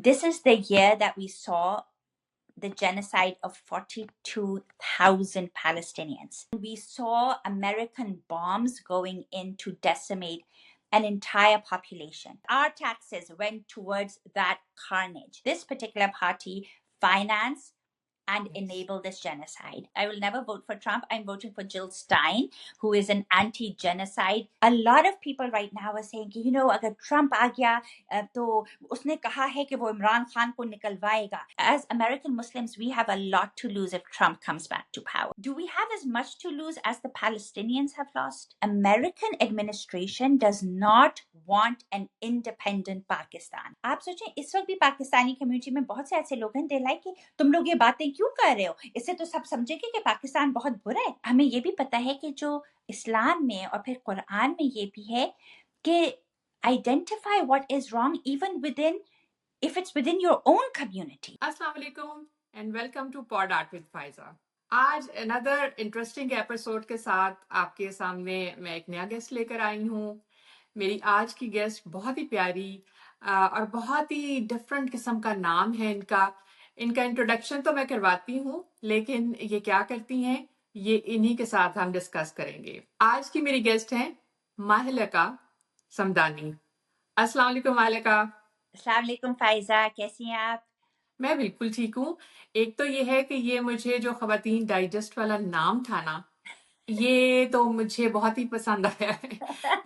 This is the year that we saw the genocide of 42,000 Palestinians. We saw American bombs going in to decimate an entire population. Our taxes went towards that carnage. This particular party financed and enable this genocide. I will never vote for Trump. I'm voting for Jill Stein, who is an anti-genocide. A lot of people right now are saying, agar Trump आ गया तो उसने कहा है कि वो इमरान खान को निकलवाएगा. As American Muslims, we have a lot to lose if Trump comes back to power. Do we have as much to lose as the Palestinians have lost? American administration does not want an independent Pakistan. आप सोचें इस वक्त भी Pakistani community में बहुत से ऐसे लोग हैं दे लाइक कि तुम लोग ये बातें क्यों कर रहे हो, इससे तो सब समझेंगे कि पाकिस्तान बहुत बुरा है. हमें ये भी पता है कि जो इस्लाम में और फिर कुरान में ये भी है कि identify what is wrong even within if it's within your own community. Assalamu alaikum and welcome to Pod Art with Fyezah. आज another interesting episode के साथ आपके सामने मैं एक नया गेस्ट लेकर आई हूँ. मेरी आज की गेस्ट बहुत ही प्यारी और बहुत ही डिफरेंट किस्म का नाम है इनका. इनका इंट्रोडक्शन तो मैं करवाती हूँ, लेकिन ये क्या करती हैं ये इन्हीं के साथ हम डिस्कस करेंगे. आज की मेरी गेस्ट हैं महलका समदानी. अस्सलाम वालेकुम महलका. अस्सलाम वालेकुम फ़ायज़ा, कैसी हैं आप? मैं बिल्कुल ठीक हूँ. एक तो ये है कि ये मुझे जो ख़वातीन डाइजेस्ट वाला नाम था ना, ये तो मुझे बहुत ही पसंद आया है.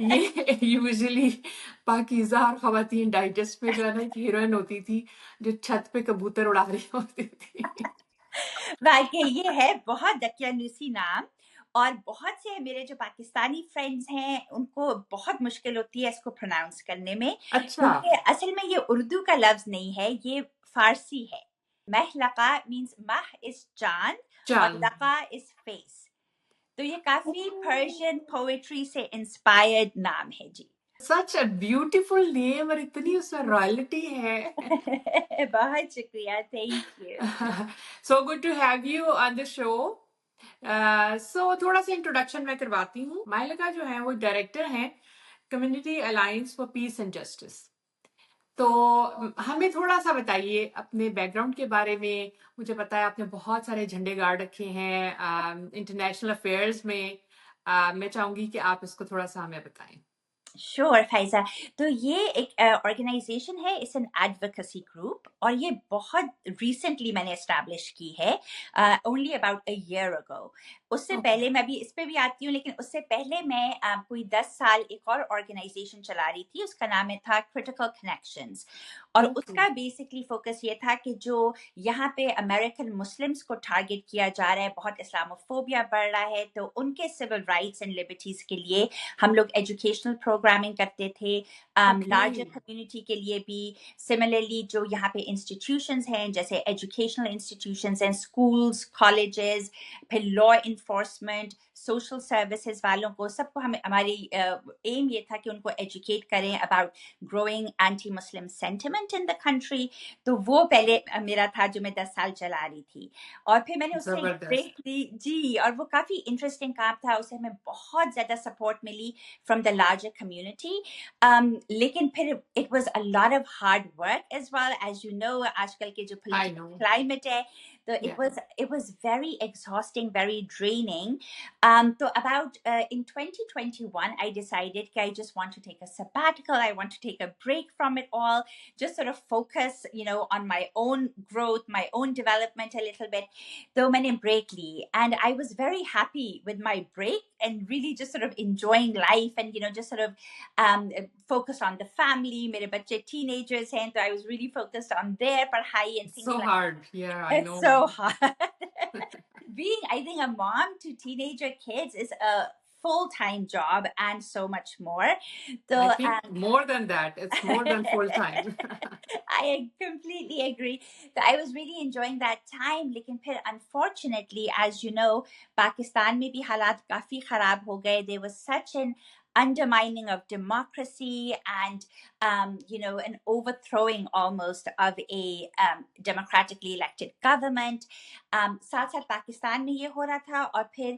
ये यूजुअली पाकीज़ा और ख़वातीन डाइजेस्ट में जो है ना एक हीरोइन होती थी जो छत पे कबूतर उड़ा रही होती थी. वाकई ये है बहुत दकियानूसी नाम, और बहुत से मेरे जो पाकिस्तानी फ्रेंड्स हैं उनको बहुत मुश्किल होती है इसको प्रोनाउंस करने में. अच्छा, क्योंकि असल में ये उर्दू का लफ्ज नहीं है, ये फारसी है. महलका मीन्स मह इज चांद और चांद. लका इज फेस. तो ये काफी पर्शियन पोएट्री से इंस्पायर्ड नाम है जी. सच अ ब्यूटीफुल नेम और इतनी उसमें रॉयल्टी है. बहुत शुक्रिया, thank you. So good to have you on the show. So थोड़ा सा इंट्रोडक्शन मैं करवाती हूँ. महलका जो है वो डायरेक्टर हैं community alliance for piece and justice. तो हमें थोड़ा सा बताइए अपने बैकग्राउंड के बारे में. मुझे पता है आपने बहुत सारे झंडे गाड़ रखे हैं इंटरनेशनल अफेयर्स में. मैं चाहूंगी कि आप इसको थोड़ा सा हमें बताएं. श्योर फ़ायज़ा. तो ये एक ऑर्गेनाइजेशन है, इट्स एन एडवोकेसी ग्रुप, और ये बहुत रिसेंटली मैंने एस्टैब्लिश की है, only about a year ago. उससे पहले मैं भी इस पे भी आती हूँ, लेकिन उससे पहले मैं कोई 10 साल एक और ऑर्गेनाइजेशन चला रही थी, उसका नाम था क्रिटिकल कनेक्शंस. और उसका बेसिकली फोकस ये था कि जो यहाँ पे अमेरिकन मुस्लिम्स को टारगेट किया जा रहा है, बहुत इस्लामोफोबिया बढ़ रहा है, तो उनके सिविल राइट्स एंड लिबर्टीज के लिए हम लोग एजुकेशनल प्रोग्रामिंग करते थे, लार्जर कम्युनिटी के लिए भी. सिमिलरली जो यहाँ पे इंस्टीट्यूशंस हैं जैसे एजुकेशनल इंस्टीट्यूशंस हैं, स्कूल्स, कॉलेजेस, फिर लॉ इन्फोर्समेंट, सोशल सर्विसेज वालों को, सबको हमारी एम ये था कि उनको एजुकेट करें about growing anti Muslim sentiment in the country. तो वो पहले मेरा था जो मैं 10 साल चला रही थी, और फिर मैंने उससे ब्रेक ली जी, और वो काफ़ी इंटरेस्टिंग काम था. उससे हमें बहुत ज़्यादा सपोर्ट मिली from the larger community. लेकिन फिर it was a lot of hard work as well, as you know, आजकल के जो political climate है, तो it was very exhausting, very draining. So about in 2021, I decided that I just want to take a sabbatical. I want to take a break from it all, just sort of focus, on my own growth, my own development a little bit. So मैंने break Lee, and I was very happy with my break and really just sort of enjoying life and, just sort of focus on the family. मेरे बच्चे teenagers हैं, so I was really focused on their पढ़ाई and things so like hard. Yeah, I know. It's so hard. Being, I think, a mom to teenager kids is a full-time job and so much more. So I think more than that. It's more than full-time. I completely agree. So I was really enjoying that time. लेकिन फिर unfortunately, as you know, Pakistan में भी हालात काफी खराब हो गए. There was such an undermining of democracy and, an overthrowing almost of a democratically elected government. साथ साथ पाकिस्तान में ये हो रहा था, और फिर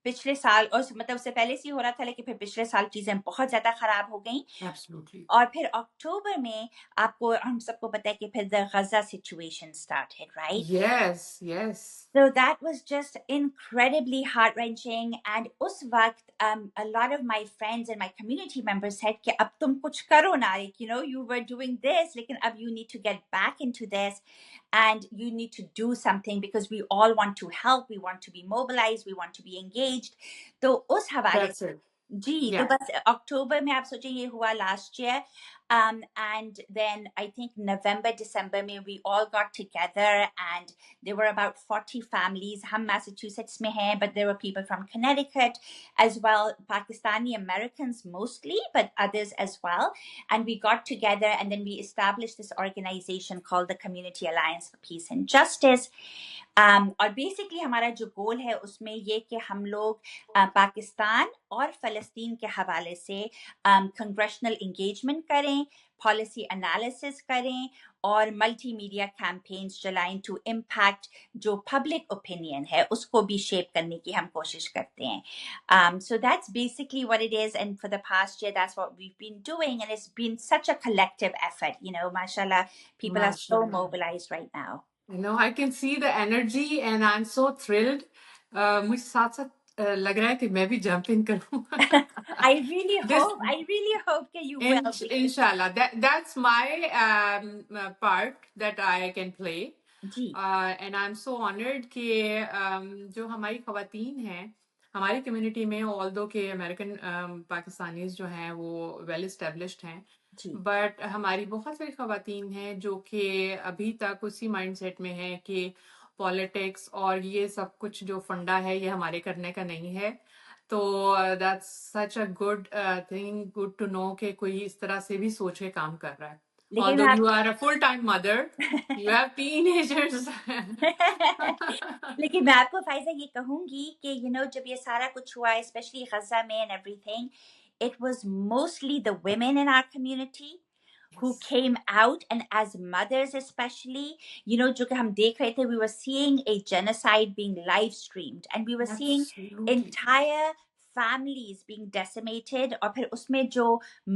पिछले साल और मतलब उससे पहले से ही हो रहा था, लेकिन फिर पिछले साल चीजें बहुत ज्यादा खराब हो गई। Absolutely. और फिर अक्टूबर में आपको हम सबको पता है कि फिर the Gaza situation started, right? Yes, yes. So that was just incredibly heart wrenching. And उस वक्त a lot of my friends and my community members said कि अब तुम कुछ करो ना, like, you know, you were doing this, लेकिन अब you need to get back into this and you need to do something because we all want to help, we want to be mobilized, we want to be engaged. तो उस हवाले That's it. जी, तो Yeah. बस अक्टूबर में आप सोचें ये हुआ last year, and then I think November, December में we all got together and there were about 40 families. हम Massachusetts में हैं, but there were people from Connecticut as well, Pakistani Americans mostly, but others as well. And we got together and then we established this organization called the Community Alliance for Peace and Justice. और basically हमारा जो गोल है उसमें ये कि हम लोग पाकिस्तान और फ़लस्तीन के हवाले से कंग्रेशनल इंगेजमेंट करें, पॉलिसी एनालिसिस करें और मल्टीमीडिया कैंपेन्स चलाएं टू इम्पैक्ट जो पब्लिक ओपिनियन है उसको भी शेप करने की हम कोशिश करते हैं. So that's basically what it is, and for the past year that's what we've been doing, and it's been such a collective effort, you know, mashallah, people are so MashaAllah. mobilized right now. You know, I can see the energy and I'm so thrilled. मुझे साथ साथ लग रहा है कि मैं भी jump in करूं. I This, really hope that you will. Because, inshallah, that's my part that I can play. Ji, And I'm so honored कि जो हमारी खवातीन हैं हमारी कम्युनिटी में, ऑल्दो के अमेरिकन पाकिस्तानीज जो हैं वो वेल एस्टेब्लिश्ड हैं, जी, बट हमारी बहुत सारी खवातीन हैं जो कि अभी तक उसी माइंडसेट में हैं कि पॉलिटिक्स और ये सब कुछ जो फंडा है ये हमारे करने का नहीं है. तो that's such a good thing, good to know कि कोई इस तरह से भी सोच के काम कर रहा है. लेकिन Although मैं you are a full-time mother, you have teenagers. लेकिन मैं आपको फायजा ये कहूंगी कि you know जब ये सारा कुछ हुआ, especially गजा में and everything, it was mostly the women in our community who Yes, came out, and as mothers especially, you know, जो कि हम देख रहे थे, we were seeing a genocide being live streamed and we were seeing absolutely. entire families being decimated, और फिर उसमें जो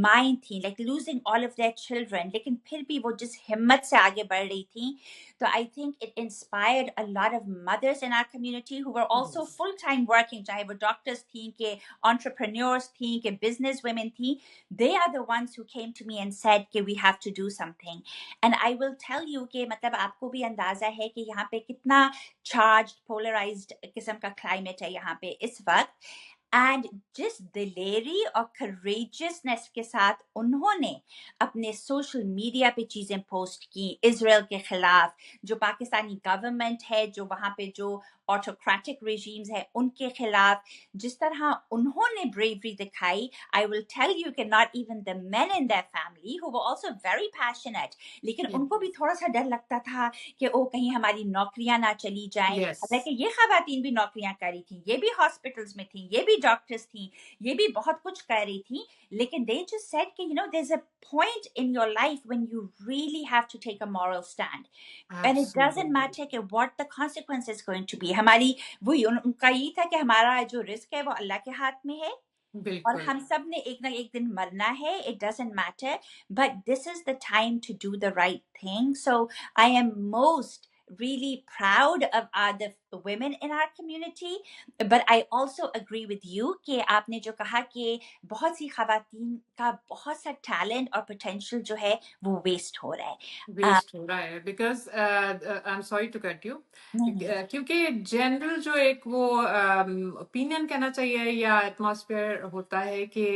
माएं थी, like losing all of their children, लेकिन फिर भी वो जिस हिम्मत से आगे बढ़ रही थी, तो I think it inspired a lot of mothers in our community who were also Yes, full-time working, चाहे वो doctors थी, के entrepreneurs थी, के business women थी. They are the ones who came to me and said कि we have to do something. And I will tell you कि मतलब आपको भी अंदाजा है कि यहाँ पे कितना charged, polarized किस्म का climate है यहाँ पे इस वक्त. And जिस दिलेरी और courageousness के साथ उन्होंने अपने सोशल मीडिया पे चीजें पोस्ट की इजराइल के खिलाफ, जो पाकिस्तानी गवर्नमेंट है, जो वहां पे जो ऑटोक्रेटिक regimes है उनके खिलाफ, जिस तरह उन्होंने bravery दिखाई, I will tell you कि not even the men in their family who were also very passionate, लेकिन yes, उनको भी थोड़ा सा डर लगता था कि ओ कहीं हमारी नौकरियां ना चली जाएं. yes, हालांकि ये खवातीन भी नौकरियां कर रही थी, ये भी हॉस्पिटल्स में थी, ये भी डॉक्टर्स थी, ये भी बहुत कुछ कर रही थी, लेकिन they just said कि you know there's a point in your life when you really have to take a moral stand. And it doesn't absolutely. matter कि what the consequence is going to be. हमारी वही उनका ये था कि हमारा जो रिस्क है वो अल्लाह के हाथ में है और बिल्कुल. हम सब ने एक ना एक दिन मरना है. It doesn't matter, but this is the time to do the right thing. So I am most really proud of the women in our community, but I also agree with you कि आपने जो कहा कि बहुत सी खवातीन का बहुत सा talent और potential जो है वो waste हो रहा है. वेस्ट हो रहा है because I am sorry to cut you, नहीं नहीं क्योंकि जनरल जो एक वो ओपिनियन कहना चाहिए या एटमॉस्फेयर होता है कि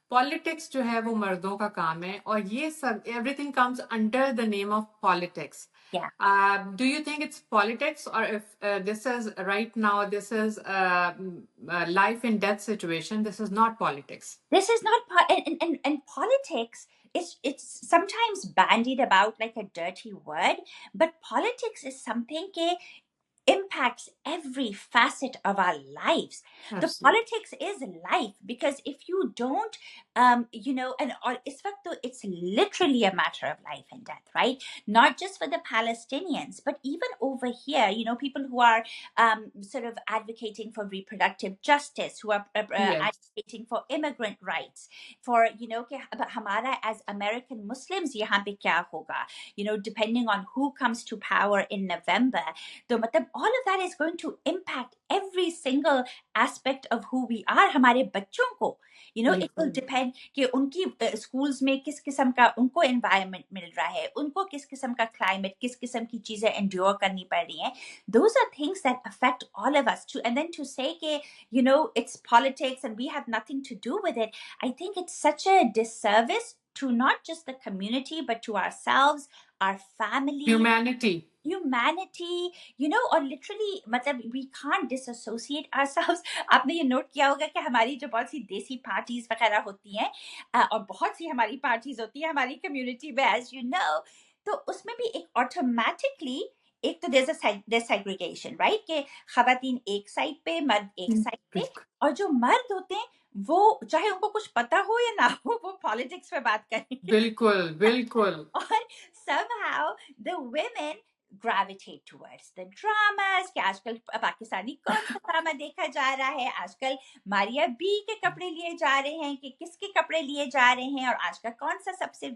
पॉलिटिक्स जो है वो मर्दों का काम है और ये सब everything comes under the name of politics. yeah. Do you think it's politics, or if this is right now, this is a life and death situation, this is not politics? This is not and politics is it's sometimes bandied about like a dirty word, but politics is something that impacts every facet of our lives. The Absolutely. politics is life, because if you don't you know, and or इस वक्त तो it's literally a matter of life and death, right? Not just for the Palestinians, but even over here, you know, people who are sort of advocating for reproductive justice, who are Yes. advocating for immigrant rights, for, you know, कि अब हमारा as American Muslims यहाँ पे क्या होगा, you know, depending on who comes to power in November. तो मतलब all of that is going to impact every single aspect of who we are, हमारे बच्चों को. You know, it will बिल्कुल depend कि उनकी schools में किस किस्म का उनको environment मिल रहा है, उनको किस किस्म का climate, किस किस्म की चीजें endure करनी पड़ रही हैं. Those are things that affect all of us too. And then to say कि, you know, it's politics and we have nothing to do with it, I think it's such a disservice to not just the community, but to ourselves, our families, humanity humanity, you know, or literally मतलब we can't disassociate ourselves. आपने ये note किया होगा कि हमारी जो बहुत सी देसी पार्टीज वगैरह होती हैं और बहुत सी हमारी पार्टीज होती हैं हमारी कम्युनिटी में, as you know, तो उसमें भी एक ऑटोमेटिकली एक तो there's segregation, right? कि खवातीन एक साइड पे, मर्द एक साइड पे, बिल्कुल और जो मर्द होते हैं वो चाहे उनको कुछ पता हो या ना हो, वो पॉलिटिक्स पे बात करेंगे. बिल्कुल बिल्कुल और somehow the women gravitate towards the dramas कि आजकल पाकिस्तानी कौन सा ड्रामा देखा जा रहा है, आजकल मारिया बी के कपड़े लिए जा रहे हैं कि किसके कपड़े लिए जा रहे हैं, और आज का कौन सा सबसे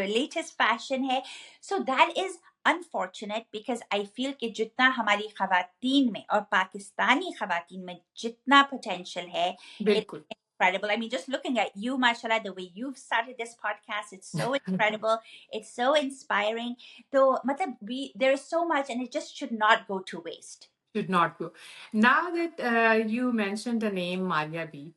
लेटेस्ट फैशन है. So that is unfortunate because I feel कि जितना हमारी खवातीन में और पाकिस्तानी खवातीन में जितना potential है, it's बिल्कुल incredible. I mean, just looking at you, mashallah, the way you've started this podcast, it's so incredible. It's so inspiring. So, matlab, there is so much, and it just should not go to waste. should not go. Now that you mentioned the name Maria B,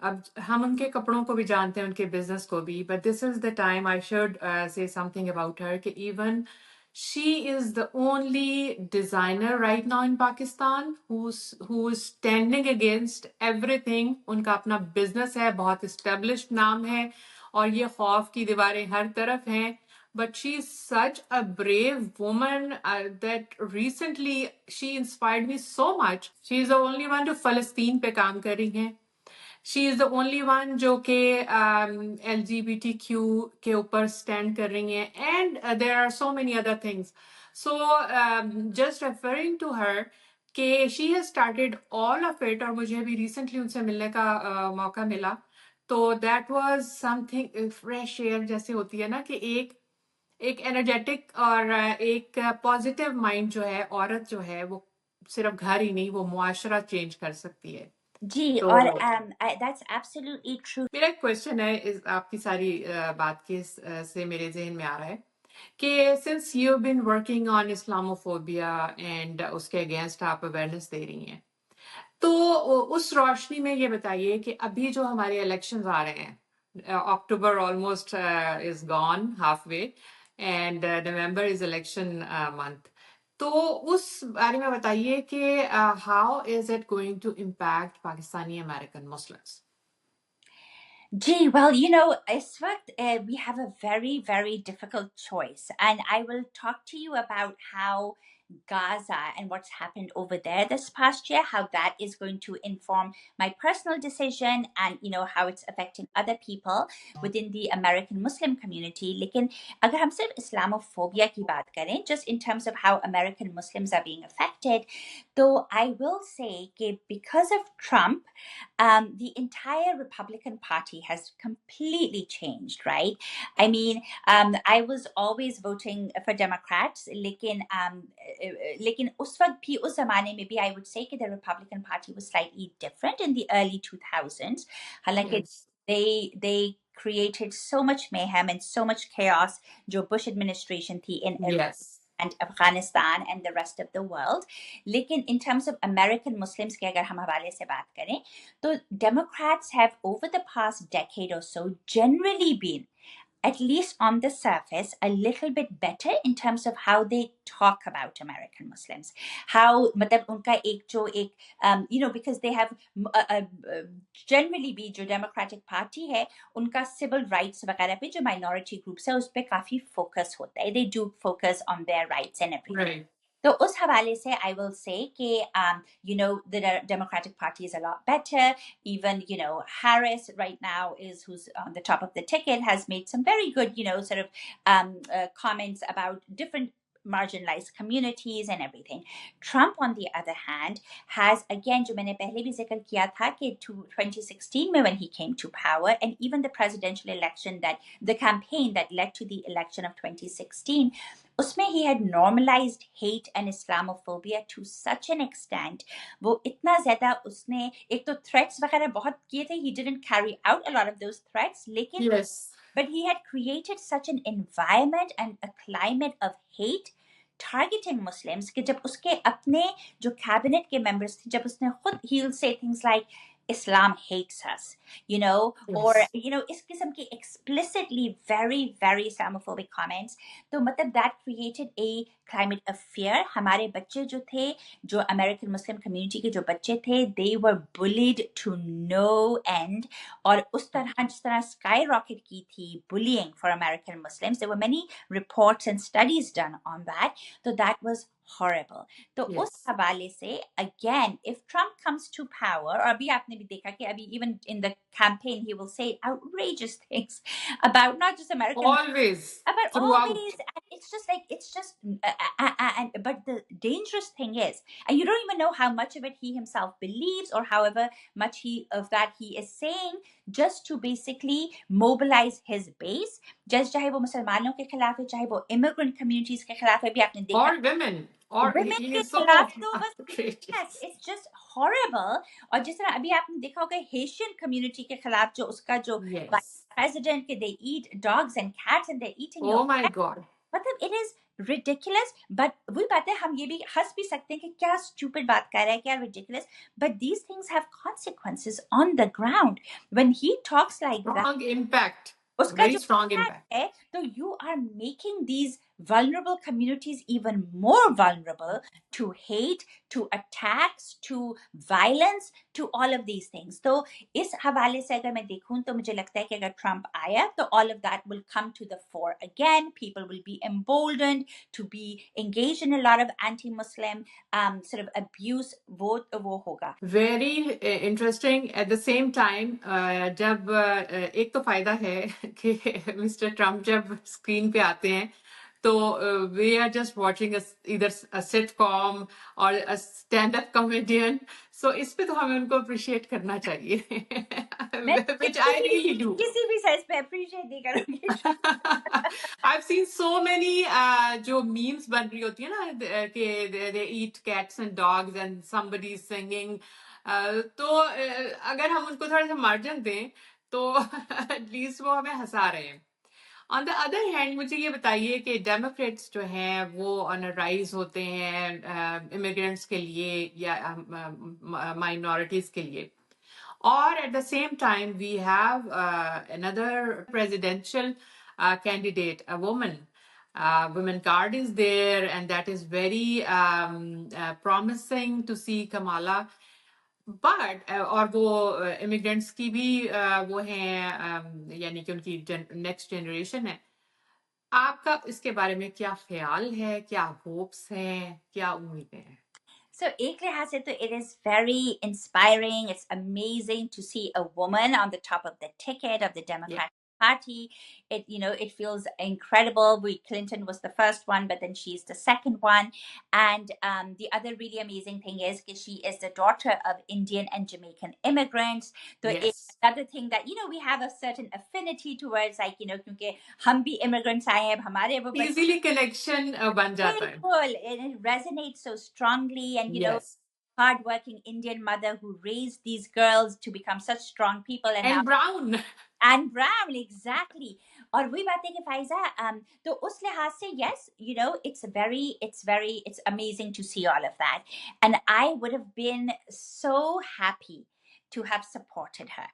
अब हम उनके कपड़ों को भी जानते हैं, उनके business को भी, but this is the time I should say something about her कि even she is the only designer right now in Pakistan who's standing against everything. उनका अपना बिजनेस है, बहुत established नाम है, और ये खौफ की दीवारें हर तरफ हैं. But she's such a brave woman that recently she inspired me so much. She's the only one जो फलस्तीन पे काम कर रही हैं. She is the only one जो कि LGBTQ के ऊपर stand कर रही हैं, and there are so many other things. So just referring to her कि she has started all of it, और मुझे अभी recently उनसे मिलने का मौका मिला, तो that was something fresh air जैसे होती है ना, कि एक एनर्जेटिक और एक पॉजिटिव माइंड जो है, औरत जो है, वो सिर्फ घर ही नहीं, वो मुआशरा चेंज कर सकती है. जी, तो और that's absolutely true. मेरा एक क्वेश्चन है, इस आपकी सारी बात के से मेरे जहन में आ रहा है कि since you been working on Islamophobia and उसके अगेंस्ट आप अवेयरनेस दे रही हैं, तो उस रोशनी में ये बताइए कि अभी जो हमारे इलेक्शंस आ रहे हैं, October almost is gone half way, and November is election month, तो उस बारे में बताइए कि how is it going to impact Pakistani American Muslims. Gee, well, you know, Iswat, we have a very, very difficult choice. And I will talk to you about how Gaza and what's happened over there this past year, how that is going to inform my personal decision and, you know, how it's affecting other people within the American Muslim community. लेकिन अगर हम सिर्फ Islamophobia की बात करें, just in terms of how American Muslims are being affected, though I will say that because of Trump, the entire Republican Party has completely changed, right? I mean, I was always voting for Democrats, लेकिन उस वक्त भी उस ज़माने में भी I would say that the Republican Party was slightly different in the early 2000s. हालांकि Yes. they created so much mayhem and so much chaos जो Bush administration थी in Iraq Yes. and Afghanistan and the rest of the world. लेकिन in terms of American Muslims के अगर हम हवाले से बात करें, तो Democrats have over the past decade or so generally been, at least on the surface, a little bit better in terms of how they talk about American Muslims. How मतलब उनका एक जो एक you know, because they have generally भी जो Democratic Party है, उनका civil rights वगैरह पे जो minority groups है, उस पे काफी focus होता है. They do focus on their rights and everything. Right. तो उस हवाले से I will say कि the Democratic Party is a lot better. Even Harris right now who's on the top of the ticket has made some very good sort of comments about different marginalized communities and everything. Trump, on the other hand, has again, जो मैंने पहले भी जिक्र किया था कि 2016 में when he came to power, and even the presidential election, that the campaign that led to the election of 2016, उसमें he had normalized hate and Islamophobia to such an extent. वो इतना ज़्यादा उसने एक तो threats वगैरह बहुत किए थे. He didn't carry out a lot of those threats, लेकिन Yes. but he had created such an environment and a climate of hate targeting Muslims कि जब उसके अपने जो cabinet के members थे, जब उसने खुद, he'll say things like Islam hates us, or Yes. इस किस्म की explicitly very very Islamophobic comments. तो मतलब that created a climate of fear. हमारे बच्चे जो थे, जो American Muslim community के जो बच्चे थे, they were bullied to no end. और उस तरह जिस तरह skyrocket की थी bullying for American Muslims, there were many reports and studies done on that. So that was horrible. तो उस Yes. हवाले से again, if Trump comes to power, और अभी आपने भी देखा कि अभी even in the campaign he will say outrageous things about not just American, Always. but Throughout. always, and it's just and but the dangerous thing is, and you don't even know how much of it he himself believes, or however much of that he is saying just to basically mobilize his base. Just चाहे वो मुसलमानों के खिलाफ है, चाहे वो immigrant communities के खिलाफ है, भी आपने देखा Or women. Or women he के is so खिलाफ तो बस yes, outrageous. it's just horrible. और जिस तरह अभी आपने देखा होगा Haitian community के खिलाफ जो उसका जो vice Yes. president के they eat dogs and cats and they're eating your Oh my God. मतलब it is ridiculous. But वही बात है, हम ये भी हंस भी सकते हैं कि क्या stupid बात कर रहा है, क्या ridiculous. But these things have consequences on the ground. When he talks like that, Strong impact. उसका Very जो strong impact impact. है, तो you are making these vulnerable communities even more vulnerable to hate, to attacks, to violence, to all of these things. तो इस हवाले से अगर मैं देखूं तो मुझे लगता है कि अगर ट्रम्प आया तो all of that will come to the fore again. People will be emboldened to be engaged in a lot of anti-Muslim sort of abuse. वो होगा. Very interesting. At the same time, जब एक तो फायदा है कि मिस्टर ट्रम्प जब screen पे आते हैं तो we are just watching either a sitcom or a stand-up comedian. So इस पे तो हमें उनको appreciate करना चाहिए, मैं which I really do. किसी भी सेंस पे appreciate नहीं करूंगी. I've seen so many जो memes बन रही होती है ना कि they eat cats and dogs and somebody is singing. तो अगर हम उनको थोड़ा सा मार्जिन दें तो एटलीस्ट वो हमें हंसा रहे हैं. ऑन द अदर हैंड मुझे ये बताइए कि डेमोक्रेट्स जो हैं वो ऑन राइज होते हैं इमिग्रेंट्स के लिए या माइनॉरिटीज के लिए, और at the same time we have another presidential candidate, a woman. Women card is there, and that is very promising to see Kamala. But और वो immigrants की भी वो हैं, यानी कि उनकी next generation है. आपका इसके बारे में क्या ख्याल है, क्या होप्स हैं, क्या उम्मीदें हैं? So, एक लिहाज से तो it is very inspiring. It's amazing to see a woman on the top of the ticket of the Democratic Party. It feels incredible. Clinton was the first one, but then she's the second one. And the other really amazing thing is that she is the daughter of Indian and Jamaican immigrants. So it's another thing that, we have a certain affinity towards, like, क्योंकि हम भी immigrants आए हैं, हमारे वो Easily connection बन जाता है. बिल्कुल, and it resonates so strongly. And hardworking Indian mother who raised these girls to become such strong people, and now brown. and brown, exactly. और वही बात है कि फाइजा, तो उस लिहाज से yes, it's amazing to see all of that. And I would have been so happy to have supported her,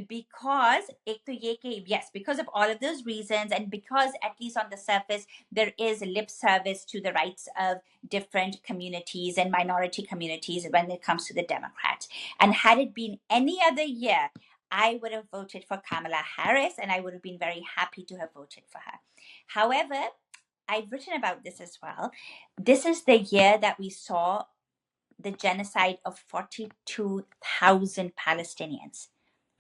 because एक तो ये कि yes, because of all of those reasons, and because at least on the surface there is lip service to the rights of different communities and minority communities when it comes to the Democrats. And had it been any other year, I would have voted for Kamala Harris, and I would have been very happy to have voted for her. However, I've written about this as well. This is the year that we saw the genocide of 42,000 Palestinians,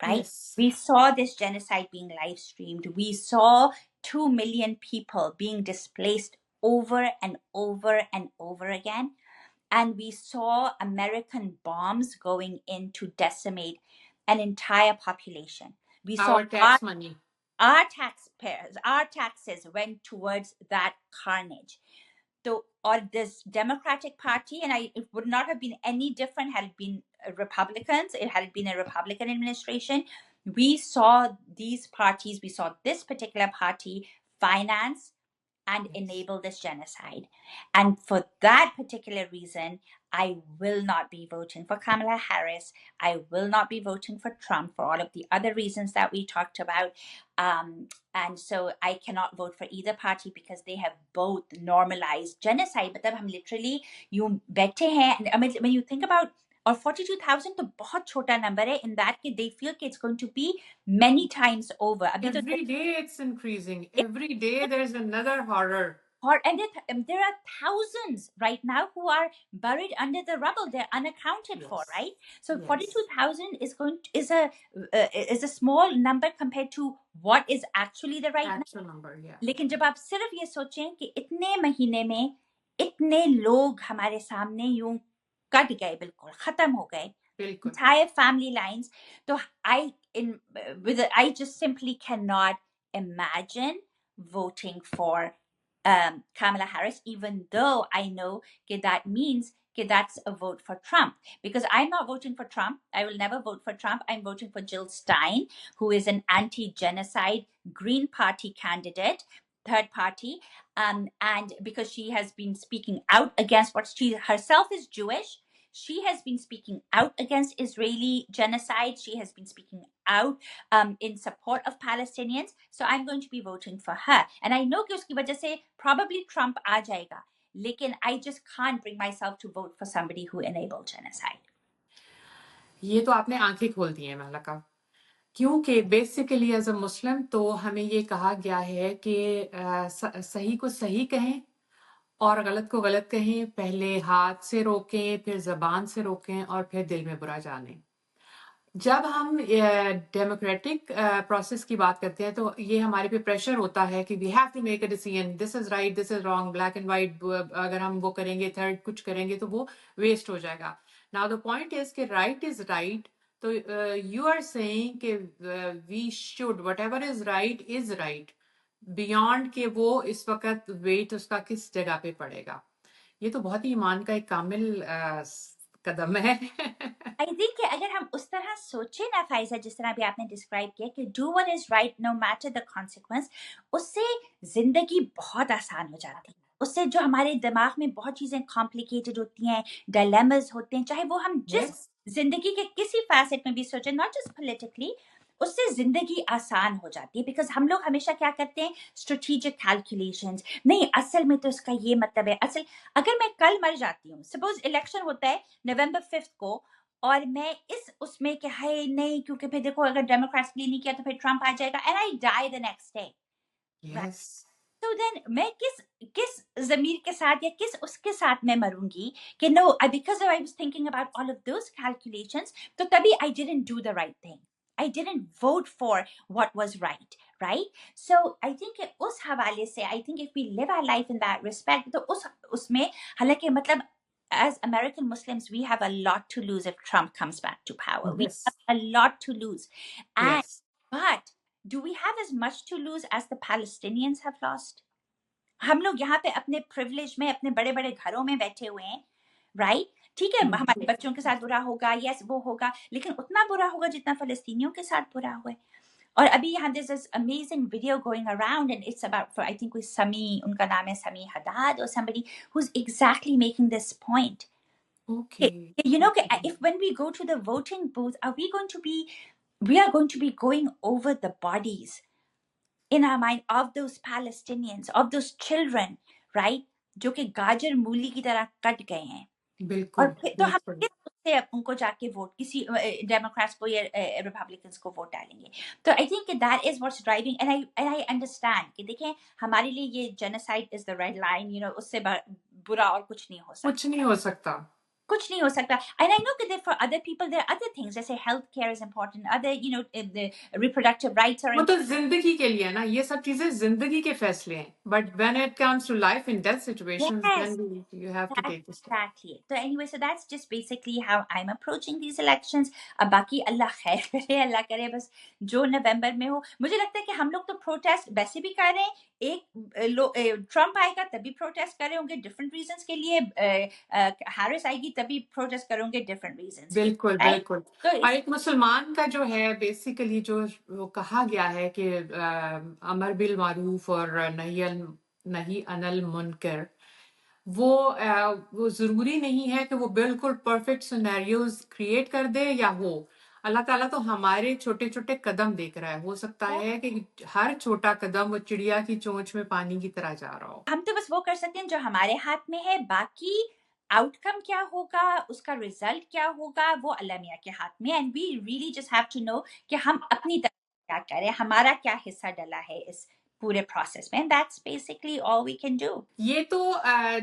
right? Yes. We saw this genocide being live streamed. We saw 2 million people being displaced over and over and over again. And we saw American bombs going in to decimate an entire population. We saw Our tax money. our taxpayers, our taxes went towards that carnage. So, or this Democratic Party, and it would not have been any different had it been Republicans, it had it been a Republican administration. We saw these parties, we saw this particular party finance and Yes. enable this genocide. And for that particular reason, I will not be voting for Kamala Harris. I will not be voting for Trump for all of the other reasons that we talked about. And so I cannot vote for either party because they have both normalized genocide. But हम literally you बैठे हैं. I mean, when you think about और 42,000 तो बहुत छोटा number है. In that case, they feel कि it's going to be many times over. अभी तो Every day it's increasing. Every day there's another horror. and there are thousands right now who are buried under the rubble. They're unaccounted for, Yes. right? So Yes. 42,000 is a small number compared to what is actually the right number. Actual number, yeah. लेकिन जब आप सिर्फ ये सोचें कि इतने महीने में इतने लोग हमारे सामने यूं कट गए, बिल्कुल खत्म हो गए, बिल्कुल. entire family lines. So I just simply cannot imagine voting for Kamala Harris, even though I know that means that's a vote for Trump, because I'm not voting for Trump. I will never vote for Trump. I'm voting for Jill Stein, who is an anti-genocide Green Party candidate, third party, and because she has been speaking out against what she herself is Jewish. She has been speaking out against Israeli genocide. She has been speaking out in support of Palestinians. So I'm going to be voting for her. And I know कि उसकी वजह से probably Trump आ जाएगा. लेकिन I just can't bring myself to vote for somebody who enabled genocide. ये तो आपने आंखें खोल दी हैं महलका, क्योंकि बेसिकली एज अ मुस्लिम तो हमें ये कहा गया है कि सही को सही कहें और गलत को गलत कहें, पहले हाथ से रोकें, फिर जबान से रोकें और फिर दिल में बुरा जानें. जब हम डेमोक्रेटिक प्रोसेस की बात करते हैं तो ये हमारे पे प्रेशर होता है कि we have to make a decision, this is right, this is wrong, black and white. अगर हम वो करेंगे, थर्ड कुछ करेंगे तो वो वेस्ट हो जाएगा. नाउ द पॉइंट इज कि राइट इज राइट. तो यू आर सेइंग कि we should whatever is right beyond के वो इस वक्त वेट उसका किस जगह पे पड़ेगा. ये तो बहुत ही ईमान का एक कामिल कदम है. I think कि अगर हम उस तरह सोचें ना फाइजा, जिस तरह भी आपने डिस्क्राइब किया कि do what is right no matter the consequence, उससे जिंदगी बहुत आसान हो जाती है. उससे जो हमारे दिमाग में बहुत चीजें कॉम्प्लिकेटेड होती हैं, डायलेमास होते हैं, चाहे वो हम जिस Yes. जिंदगी के किसी फैसेट में भी सोचें, नॉट जस्ट पॉलिटिकली, उससे जिंदगी आसान हो जाती है. बिकॉज हम लोग हमेशा क्या करते हैं, स्ट्रेटेजिक कैलकुलेशंस. नहीं, असल में तो इसका ये मतलब है. असल अगर मैं कल मर जाती हूँ, सपोज इलेक्शन होता है नवंबर 5 को, और मैं इस उसमें कि हाय नहीं, क्योंकि फिर देखो अगर डेमोक्रेट्स के लिए नहीं किया तो फिर ट्रम्प आ जाएगा, and I die the next day. Yes. तो देन मैं किस जमीर के साथ या किस उसके साथ मैं मरूंगी कि no, because I was thinking about all of those calculations, तो तभी I didn't do the right thing. I didn't vote for what was right? So I think उस हवाले से I think if we live our life in that respect, तो उसमें हालांकि मतलब as American Muslims, we have a lot to lose if Trump comes back to power. We Yes. have a lot to lose. And Yes. but do we have as much to lose as the Palestinians have lost? हम लोग यहाँ पे अपने privilege में अपने बड़े बड़े घरों में बैठे हुए हैं, राइट? ठीक है, हमारे बच्चों के साथ बुरा होगा, यस वो होगा, लेकिन उतना बुरा होगा जितना फलस्तीनियों के साथ बुरा हुआ है. और अभी यहाँ there's this amazing video going around and it's about, for I think with Sami, उनका नाम है Sami Haddad or somebody who's exactly making this point. Okay. You know, if when we go to the voting booth, we are going to be going over the bodies in our mind of those Palestinians, of those children, right? जो कि गाजर मूली की तरह cut गए हैं. और बिल्कुल फिर तो हम बिल्कुल। किस उससे उनको जाके वोट किसी डेमोक्रेट्स को या रिपब्लिकन्स को वोट डालेंगे. तो I think that is what's driving. And I understand कि देखें हमारे लिए ये genocide is the red line, you know, उससे बुरा और कुछ नहीं हो कुछ सकता. नहीं हो सकता। कुछ नहीं हो सकता. एंड आई नो कि for other people there are other things, जैसे health care is important, other you know reproductive rights are वो तो इम्पोर्टेंट. जिंदगी के लिए है ना, ये सब चीजें जिंदगी के फैसले हैं, but when it comes to life in death situations yes. Then you have to take this. Exactly. So anyway, so that's just basically how I'm approaching these elections. अब बाकी अल्लाह खैर करे, अल्लाह करे बस जो नवंबर में हो. मुझे लगता है कि हम लोग तो प्रोटेस्ट वैसे भी कर रहे हैं. एक ट्रम्प आएगा तभी प्रोटेस्ट कर रहे होंगे डिफरेंट रीजंस के लिए. हैरिस आएगी तभी प्रोटेस्ट करेंगे डिफरेंट रीजंस के लिए, बिल्कुल राइट? बिल्कुल। तो और इस एक मुसलमान का जो है बेसिकली जो वो कहा गया है कि अमर बिल मारूफ और नही अनल मुनकर, वो जरूरी नहीं है कि वो बिल्कुल परफेक्ट सिनेरियोज क्रिएट कर दे या हो। अल्लाह ताला तो हमारे छोटे छोटे कदम देख रहा है। हो सकता है कि हर छोटा कदम वो चिड़िया की चोंच में पानी की तरह जा रहा हो। हम तो बस वो कर सकते हैं जो हमारे हाथ में है. बाकी आउटकम क्या होगा, उसका रिजल्ट क्या होगा, वो अल्लाह मियाँ के हाथ में. And we really just have to know कि हम अपनी तरफ क्या करें, हमारा क्या हिस्सा डला है इस पूरे प्रोसेस में. That's basically all we can do. ये तो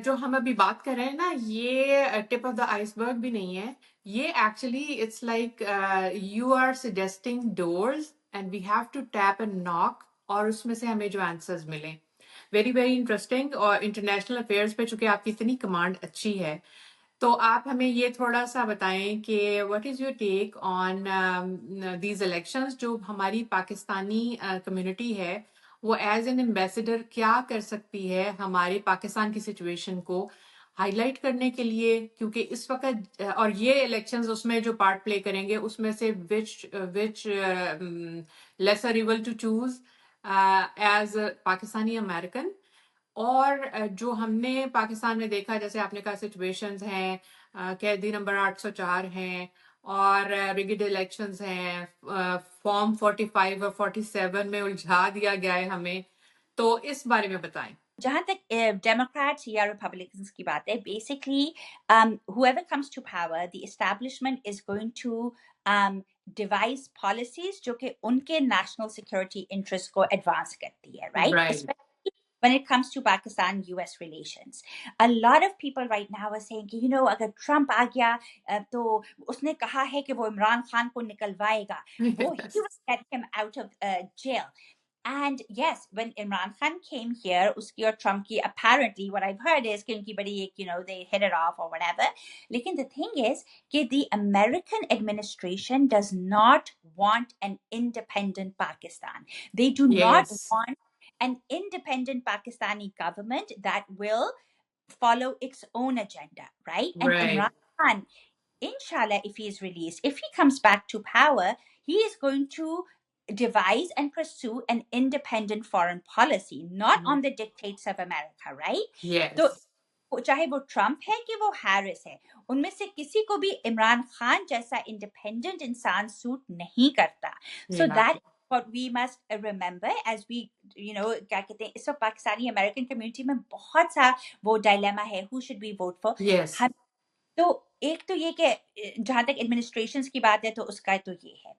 जो हम अभी बात कर रहे हैं ना, ये टिप ऑफ द आइसबर्ग भी नहीं है। ये actually it's like you are suggesting doors and we have to tap and knock, और उसमें से हमें जो आंसर्स मिले। Very very interesting. और इंटरनेशनल अफेयर्स पे चूंकि आपकी इतनी कमांड अच्छी है, तो आप हमें ये थोड़ा सा बताएं कि what is your take on these elections. जो हमारी पाकिस्तानी कम्युनिटी है, वो एज एन एम्बेसडर क्या कर सकती है हमारे पाकिस्तान की सिचुएशन को हाईलाइट करने के लिए? क्योंकि इस वक्त और ये इलेक्शंस उसमें जो पार्ट प्ले करेंगे, उसमें से which lesser evil to choose as Pakistani American. और जो हमने पाकिस्तान में देखा, जैसे आपने कहा सिचुएशंस हैं, कैदी नंबर 804 हैं, और रिगिड इलेक्शंस हैं, फॉर्म 45 और 47 में उलझा दिया गया है हमें। तो इस बारे में बताएं। जहां तक डेमोक्रेट्स या रिपब्लिकन्स की बात है, basically whoever comes to power, the establishment is going to devise policies जो कि उनके national security interest को advance करती है, right? Right. Especially when it comes to Pakistan-US relations. A lot of people right now are saying कि, you know, अगर Trump आ गया तो उसने कहा है कि वो इमरान खान को निकलवाएगा, वो he will get him out of jail. And yes, when Imran Khan came here, uski और Trump की, apparently what I've heard is कि उनकी बड़ी एक, you know, they hit it off or whatever. लेकिन the thing is कि the American administration does not want an independent Pakistan. They do not yes. want an independent Pakistani government that will follow its own agenda, right? And Imran right. Khan, inshallah, if he is released, if he comes back to power, he is going to devise and pursue an independent foreign policy, not on the dictates of America, right? Yes. तो चाहे वो Trump है कि वो Harris है, उनमें से किसी को भी इमरान खान जैसा इंडिपेंडेंट इंसान सूट नहीं करता. So that what we must remember as we, you know, क्या कहते हैं, इस वक्त पाकिस्तानी अमेरिकन कम्युनिटी में बहुत सा वो डायलेमा है, who should we vote for. Yes. हम तो एक तो ये कि जहां तक एडमिनिस्ट्रेशन की बात है तो उसका तो ये है.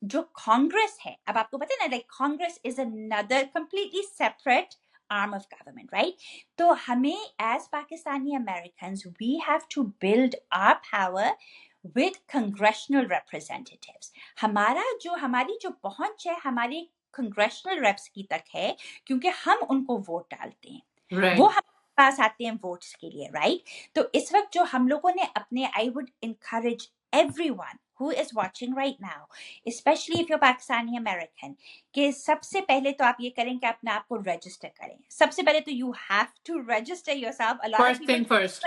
जो कांग्रेस है, अब आपको पता है ना, like Congress is another completely separate arm of government, right? तो हमें as Pakistani Americans, we have to build our power with congressional representatives. हमारी जो पहुंच है हमारी congressional reps की तक है, क्योंकि हम उनको वोट डालते हैं, वो राइट। हमारे पास आते हैं वोट्स के लिए, राइट? तो इस वक्त जो हम लोगों ने अपने, I would encourage everyone who is watching right now, especially if you're Pakistani American, कि सबसे पहले तो आप ये करें कि अपने आप को रजिस्टर करें. सबसे पहले तो you have to register yourself. A lot of first people, thing first.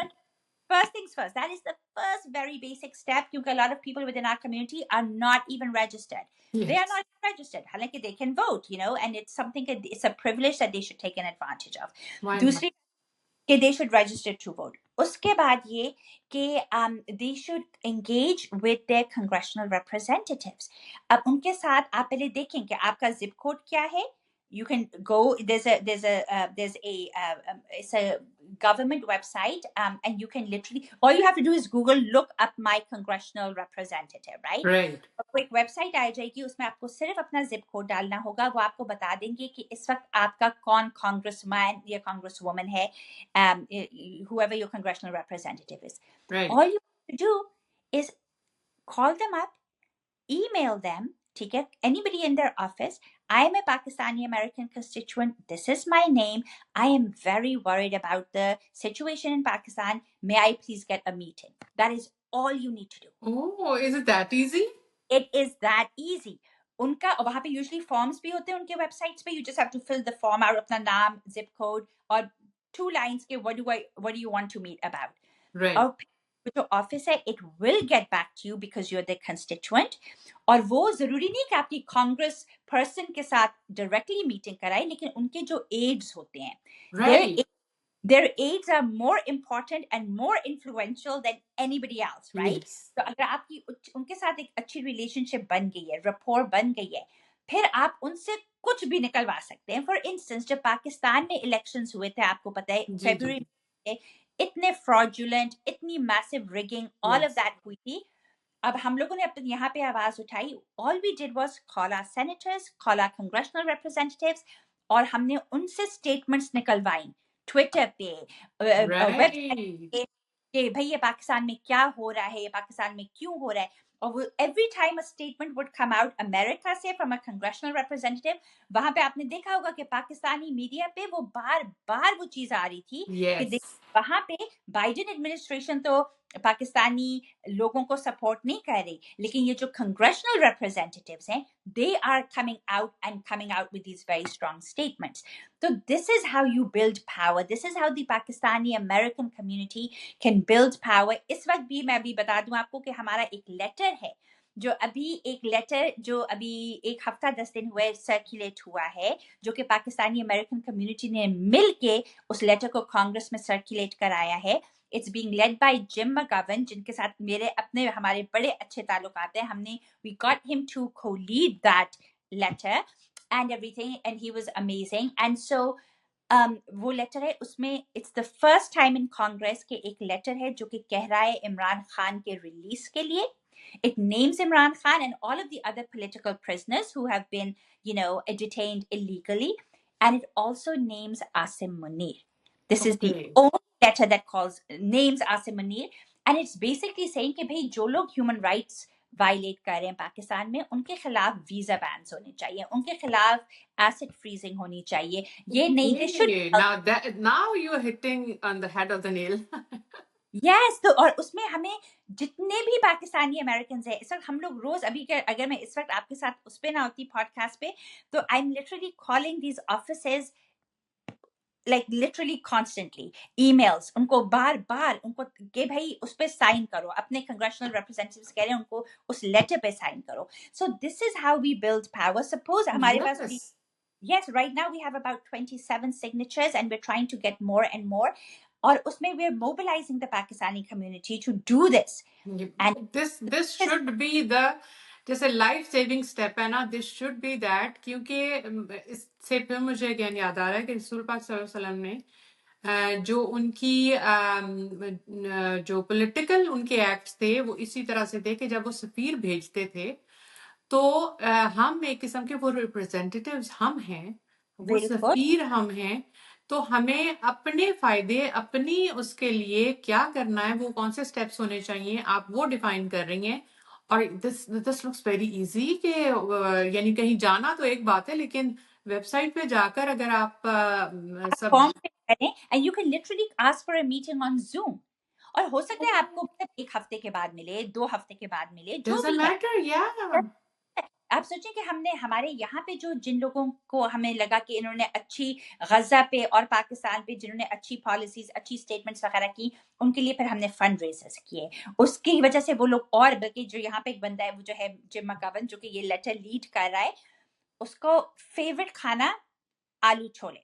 first things first, that is the first very basic step, because a lot of people within our community are not even registered. They are not even registered. Halanki they can vote, you know, and it's something, it's a privilege that they should take an advantage of. दूसरी कि they should register to vote. उसके बाद ये कि they should engage with their congressional representatives. अब उनके साथ आप पहले देखें कि आपका zip code क्या है. You can go, there's a it's a government website, and you can literally, all you have to do is Google, look up my congressional representative, right? Right. आपको एक वेबसाइट आ जाएगी, उसमें आपको सिर्फ अपना जिप कोड डालना होगा, वो आपको बता देंगे कि इस वक्त आपका कौन कांग्रेसमैन या कांग्रेस वुमन है, whoever your congressional representative is. Right. All you have to do is call them up, email them, ठीक है, anybody in their office. I am a Pakistani American constituent. This is my name. I am very worried about the situation in Pakistan. May I please get a meeting? That is all you need to do. Oh, is it that easy? It is that easy. उनका वहाँ पे usually forms भी होते हैं उनके websites पे. You just have to fill the form out, अपना नाम, zip code और 2 lines के what do you want to meet about. Right. और जो ऑफिस है, it will get back to you because you're the constituent. और वो जरूरी नहीं कि आपकी कांग्रेस पर्सन के साथ डायरेक्टली मीटिंग कराए, लेकिन उनके जो एड्स होते हैं, Right. their aides are more important and more influential than anybody else, right? Yes. तो अगर आपकी उनके साथ एक अच्छी रिलेशनशिप बन गई है, rapport बन गई है, फिर आप उनसे कुछ भी निकलवा सकते हैं. फॉर इंस्टेंस, जब पाकिस्तान में इलेक्शंस हुए थे, आपको पता है, जी, फरवरी जी. में इतने fraudulent, इतनी massive rigging, all Yes. of that हुई थी. अब हम लोगों ने अपने यहाँ पे आवाज उठाई. All we did was call our senators, call our congressional representatives, और हमने उनसे statements निकलवाई ट्विटर पे, वेबसाइट Right. पे, कि भाई ये पाकिस्तान में क्या हो रहा है, ये पाकिस्तान में क्यों हो रहा है. और वो every time a statement would come out America से from a congressional representative, वहां पे आपने देखा होगा कि पाकिस्तानी मीडिया पे वो बार बार वो चीज आ रही थी कि Yes. वहां पे बाइडेन एडमिनिस्ट्रेशन तो पाकिस्तानी लोगों को सपोर्ट नहीं कर रही, लेकिन ये जो congressional representatives हैं, they are coming out with these very strong statements. So this is how you build power. This is how the Pakistani American community can build power. इस वक्त भी मैं अभी बता दूं आपको कि हमारा एक लेटर है, जो अभी एक हफ्ता 10 दिन हुए सर्कुलेट हुआ है, जो कि पाकिस्तानी अमेरिकन कम्युनिटी ने मिल के उस लेटर को कांग्रेस में सर्कुलेट कराया है. It's being led by Jim McGovern, जिनके साथ हमारे बड़े अच्छे ताल्लुकात हैं. we got him to co-lead that letter and everything, and he was amazing. And so वो लेटर है, उसमें it's the first time in Congress के एक लेटर है जो कि कह रहा है इमरान खान के रिलीज के लिए. It names Imran Khan and all of the other political prisoners who have been, detained illegally. And it also names Asim Munir. This is the Okay. only letter that names Asim Munir. And it's basically saying कि भाई जो लोग human rights violate कर रहे हैं पाकिस्तान में, उनके खिलाफ वीजा बैन्स होने चाहिए, उनके खिलाफ एसिड फ्रीजिंग होनी चाहिए. ये नहीं, they should. Now you are hitting on the head of the nail. Yes, तो और उसमें हमें जितने भी पाकिस्तानी अमेरिकन हैं, इस वक्त हम लोग रोज अगर मैं इस वक्त आपके साथ उस पे ना होती पॉडकास्ट पे, तो I am literally calling these offices, like literally constantly emails, उनको बार उनको कि भाई उस पे साइन करो, अपने congressional representatives कह रहे हैं उनको उस लेटर पे साइन करो. So this is how we build power. Suppose हमारे पास भी, yes, right now we have about 27 signatures and we're trying to get more and more. और उसमें we're mobilizing the Pakistani community to do this. And this should be the जैसे life saving step है ना, this should be that, क्योंकि इससे फिर मुझे again याद आ रहा है कि रसूल पाक सल्लल्लाहु अलैहि वसल्लम ने जो उनकी जो पॉलिटिकल उनके एक्ट्स थे वो इसी तरह से थे कि जब वो सफीर भेजते थे तो हम एक किस्म के वो रिप्रेजेंटेटिव्स हम हैं, वो सफीर हम हैं, तो हमें अपने फायदे अपनी उसके लिए क्या करना है, वो कौन से स्टेप्स होने चाहिए, आप वो डिफाइन कर रही हैं. और दिस लुक्स वेरी इजी कि यानी कहीं जाना तो एक बात है, लेकिन वेबसाइट पे जाकर अगर आप सब फॉर्म पे करें and you can literally ask for a meeting on Zoom. और हो सकता है आपको मतलब 1 हफ्ते के बाद मिले, 2 हफ्ते के बाद मिले, जो भी है. आप सोचें कि हमने हमारे यहाँ पे जिन लोगों को हमें लगा कि इन्होंने अच्छी गजा पे और पाकिस्तान पे जिन्होंने अच्छी पॉलिसीज, अच्छी स्टेटमेंट्स वगैरह की, उनके लिए फिर हमने फंड रेजर्स किए. उसकी वजह से वो लोग, और बल्कि जो यहाँ पे एक बंदा है, वो जो है जिम मकावन, जो कि ये लेटर लीड कर रहा है, उसको फेवरेट खाना आलू छोले.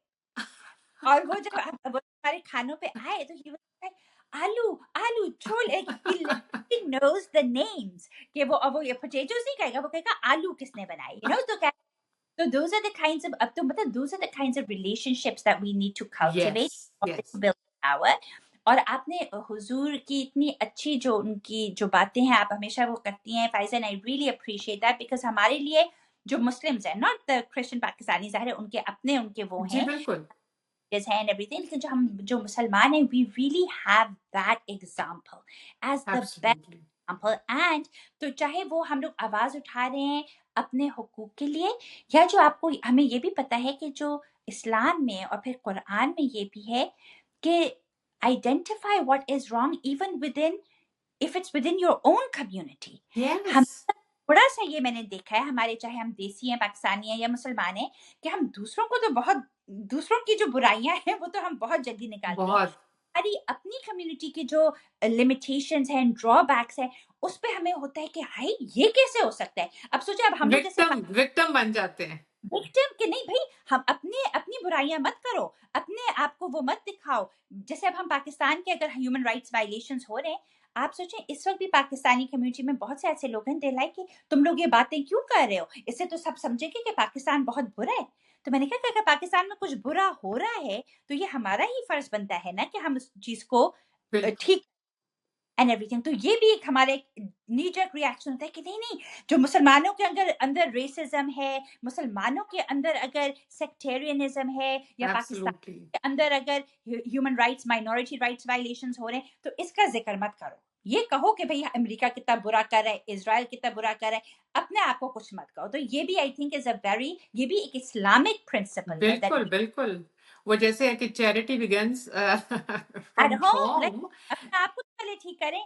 और वो जब वो हमारे खानों पे आए तो he was like, आलू chole. He knows the names कि वो ये potatoes नहीं कहेगा, वो कहेगा आलू किसने बनाए, तो so those are the kinds of relationships that we need to cultivate to build power. और आपने हुजूर की इतनी अच्छी जो उनकी जो बातें हैं आप हमेशा वो करती हैं Pfizer, I really appreciate that, because हमारे लिए जो मुस्लिम्स हैं, नॉट द क्रिश्चियन पाकिस्तानी, ज़ाहिर है उनके अपने उनके वो जी हैं बिल्कुल, and everything, लेकिन जो हम जो मुसलमान हैं, we really have that example as the best absolutely, example. And तो चाहे वो हम लोग आवाज उठा रहे हैं अपने हुकूक के लिए, या जो आपको हमें ये भी पता है कि जो इस्लाम में और फिर कुरान में ये भी है कि identify what is wrong even within, if it's within your own community. Yes, हम थोड़ा सा ये मैंने देखा है हमारे, चाहे हम देसी हैं, पाकिस्तानी हैं या मुसलमान हैं, कि हम दूसरों को तो बहुत, दूसरों की जो बुराइयां हैं वो तो हम बहुत जल्दी निकालते हैं, बहुत हमारी अपनी कम्युनिटी की जो लिमिटेशंस हैं, ड्रॉबैक्स हैं, उस पे हमें होता है कि हाय ये कैसे हो सकता है। अब सोचे, अब हम लोग जैसे विक्टिम बन जाते हैं। विक्टिम के, नहीं भाई, हम अपने अपनी बुराइयां मत करो, अपने आप को वो मत दिखाओ। जैसे अब हम पाकिस्तान के अगर ह्यूमन राइट्स वायलेशंस हो रहे हैं, आप सोचें इस वक्त भी पाकिस्तानी कम्युनिटी में बहुत से ऐसे लोग हैं, दे लाइक कि तुम लोग ये बातें क्यों कर रहे हो, इससे तो सब समझेंगे कि पाकिस्तान बहुत बुरा है। तो मैंने कहा कि अगर पाकिस्तान में कुछ बुरा हो रहा है तो ये हमारा ही फर्ज बनता है ना कि हम उस चीज को बिल्कुल, ठीक एंड एवरीथिंग। तो ये भी एक हमारे नी जर्क रिएक्शन होता है कि नहीं नहीं, जो मुसलमानों के अंदर अंदर रेसिज्म है, मुसलमानों के अंदर अगर सेक्टेरियनिज्म है, या पाकिस्तान एब्सोल्युटली, के अंदर अगर human rights, minority rights violations हो रहे हैं, तो इसका जिक्र मत करो। ये कहो कि भाई अमेरिका कितना बुरा कर रहा है, इजराइल कितना बुरा कर रहा है, अपने आप को कुछ मत कहो। तो ये भी I think is a very, ये भी एक इस्लामिक प्रिंसिपल है दैट बिल्कुल, बिल्कुल। वो जैसे है कि charity begins at from home, like home. अपने आप को तो पहले ठीक करें।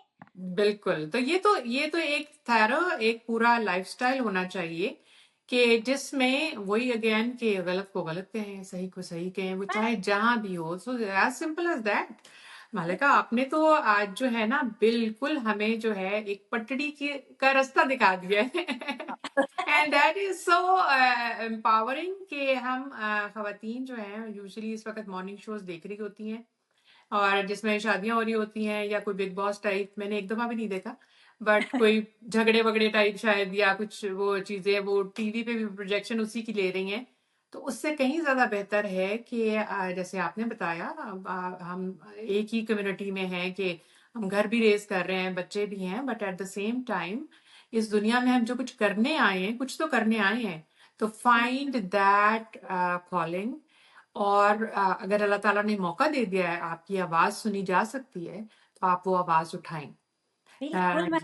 बिल्कुल, तो ये तो एक थारो एक पूरा लाइफस्टाइल होना चाहिए कि जिसमें वही अगेन कि गलत को गलत कहें, सही को सही कहें, वो चाहे जहां भी हो। So as simple as that. Malika, आपने तो आज जो है ना बिल्कुल हमें जो है एक पटड़ी की का रास्ता दिखा दिया है। And that is so empowering कि हम खवातीन जो हैं यूजुअली इस वक्त मॉर्निंग शोज देख रही होती हैं, और जिसमें शादियां हो रही होती हैं या कोई बिग बॉस टाइप, मैंने एक दफा भी नहीं देखा, बट कोई झगड़े वगड़े टाइप शायद, या कुछ वो चीजें वो टीवी पे भी प्रोजेक्शन उसी की ले रही हैं। तो उससे कहीं ज्यादा बेहतर है कि जैसे आपने बताया, हम एक ही कम्युनिटी में हैं कि हम घर भी रेस कर रहे हैं, बच्चे भी हैं, but at the same time इस दुनिया में हम जो कुछ करने आए हैं, कुछ तो करने आए हैं। तो फाइंड दैट कॉलिंग, और अगर अल्लाह ताला ने मौका दे दिया है, आपकी आवाज सुनी जा सकती है, तो आप वो आवाज उठाएं। बिल्कुल,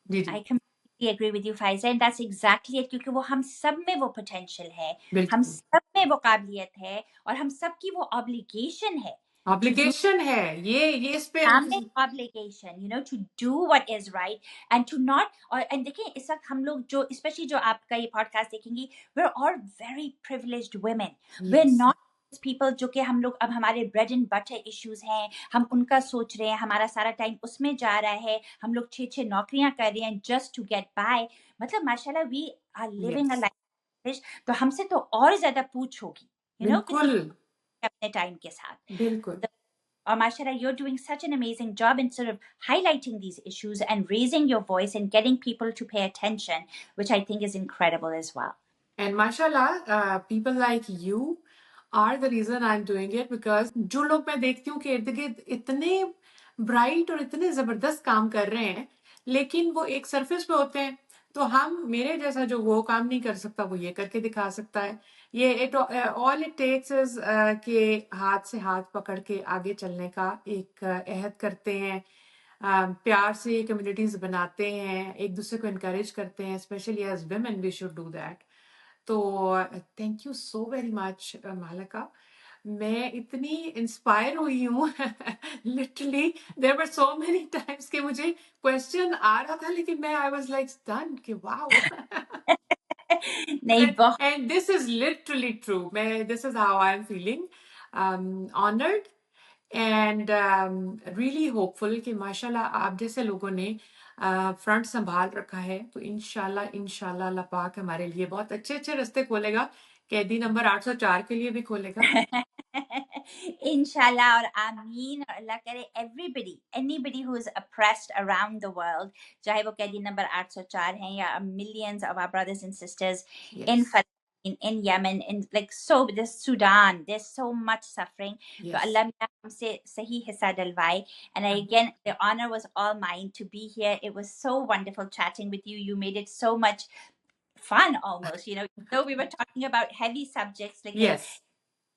जी जी, I completely agree with you, Faiza, and that's exactly it, क्योंकि वो हम सब में वो potential है, हम बिल्कुल सब में वो काबिलियत है, और हम सब की वो obligation है to do ऑब्लिगेशन है, ये इस पे Islamic obligation, you know, to do what is right and to not, and देखिए इस वक्त हम लोग जो especially जो आपका ये podcast देखेंगी, we're all very privileged women, we're yes not people जो कि हम लोग अब हमारे bread and butter issues हैं, हम उनका सोच रहे हैं, हमारा सारा टाइम उसमें जा रहा है, हम लोग 6-6 नौकरियां कर रहे हैं just to get by, मतलब माशाल्लाह we are living a yes life, तो हमसे तो और ज्यादा पूछ होगी, you know, कितनी बिल्कुल अपने टाइम के साथ। बिल्कुल। Mashallah, you're doing such an amazing job in sort of highlighting these issues and raising your voice and getting people to pay attention, which I think is incredible as well. And mashallah, people like you are the reason I'm doing it, because जो लोग मैं देखती हूँ कि इर्द गिर्द इतने bright और इतने जबरदस्त काम कर रहे हैं, लेकिन वो एक सरफेस पे होते हैं। तो हम, मेरे जैसा जो वो काम नहीं कर सकता, वो ये करके दिखा सकता है। ये it all it takes is कि हाथ से हाथ पकड़ के आगे चलने का एक अहद करते हैं, प्यार से कम्युनिटीज बनाते हैं, एक दूसरे को इनकरेज करते हैं, specially as women we should do that. तो thank you so very much Malka, मैं इतनी इंस्पायर हुई हूँ। Literally there were so many times कि मुझे क्वेश्चन आ रहा था, लेकिन मैं आई वाज लाइक स्टन कि वाओ। नहीं, बहुत and this is literally true, मैं this is how I am feeling, honoured and really hopeful कि माशाल्लाह आप जैसे लोगों ने फ्रंट संभाल रखा है। तो इंशाल्लाह इंशाल्लाह अल्लाह पाक हमारे लिए बहुत अच्छे अच्छे रास्ते खोलेगा, कैदी नंबर 804 के लिए भी खोलेगा। Inshallah और आमीन, और अल्लाह करे everybody, anybody who is oppressed around the world, चाहे वो कैदी नंबर 804 हैं या millions of our brothers and sisters in yes Palestine, in Yemen, in like so this Sudan, there's so much suffering. So Yes. Allah Mia humse sahi hissa dalwaye. And again, the honor was all mine to be here. It was so wonderful chatting with you. You made it so much fun almost, though we were talking about heavy subjects, like Yes.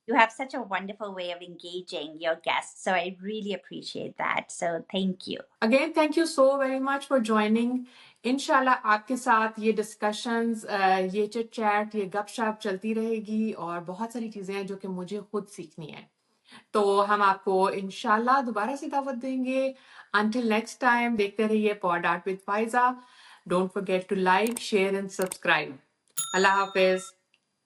you have such a wonderful way of engaging your guests. So I really appreciate that. So thank you. Again, thank you so very much for joining. इंशाल्लाह आपके साथ ये discussions, ये chit chat, ये गपशप चलती रहेगी और बहुत सारी चीज़ें हैं जो कि मुझे खुद सीखनी है. तो हम आपको इंशाल्लाह दोबारा से दावत देंगे. Until next time, देखते रहिए pod art with Pfizer. Don't forget to like, share and subscribe. Allah Hafiz.